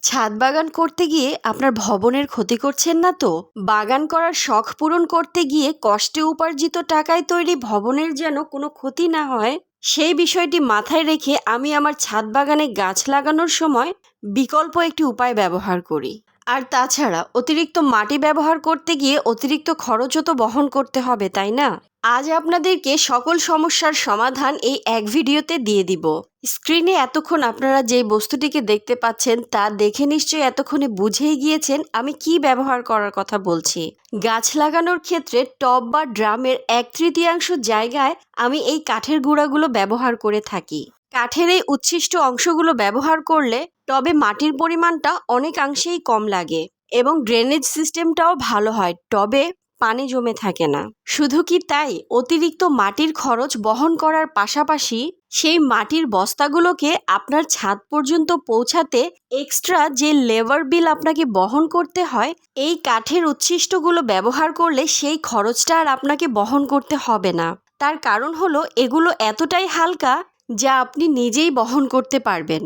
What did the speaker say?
ছাদ বাগান করতে গিয়ে আপনার ভবনের ক্ষতি করছেন না তো? বাগান করার শখ পূরণ করতে গিয়ে কষ্টে উপার্জিত টাকায় তৈরি ভবনের যেন কোনো ক্ষতি না হয়, সেই বিষয়টি মাথায় রেখে আমি আমার ছাদ বাগানে গাছ লাগানোর সময় বিকল্প একটি উপায় ব্যবহার করি। আর তাছাড়া অতিরিক্ত মাটি ব্যবহার করতে গিয়ে অতিরিক্ত খরচও তো বহন করতে হবে, তাই না? আজ আপনাদেরকে সকল সমস্যার সমাধান এই এক ভিডিওতে দিয়ে দিব। স্ক্রিনে এতক্ষণ আপনারা যে বস্তুটিকে দেখতে পাচ্ছেন তা দেখে নিশ্চয়ই এতক্ষণে বুঝেই গিয়েছেন আমি কি ব্যবহার করার কথা বলছি। গাছ লাগানোর ক্ষেত্রে টব বা ড্রামের 1/3 জায়গায় আমি এই কাঠের গুঁড়াগুলো ব্যবহার করে থাকি। কাঠের এই উচ্ছিষ্ট অংশগুলো ব্যবহার করলে টবে মাটির পরিমাণটা অনেকাংশেই কম লাগে এবং ড্রেনেজ সিস্টেমটাও ভালো হয়, টবে পানি জমে থাকে না। শুধু কি তাই, অতিরিক্ত মাটির খরচ বহন করার পাশাপাশি সেই মাটির বস্তাগুলোকে আপনার ছাদ পর্যন্ত পৌঁছাতে এক্সট্রা যে লেবার বিল আপনাকে বহন করতে হয়, এই কাঠের উচ্ছিষ্টগুলো ব্যবহার করলে সেই খরচটা আর আপনাকে বহন করতে হবে না। তার কারণ হলো এগুলো এতটাই হালকা যা আপনি নিজেই বহন করতে পারবেন।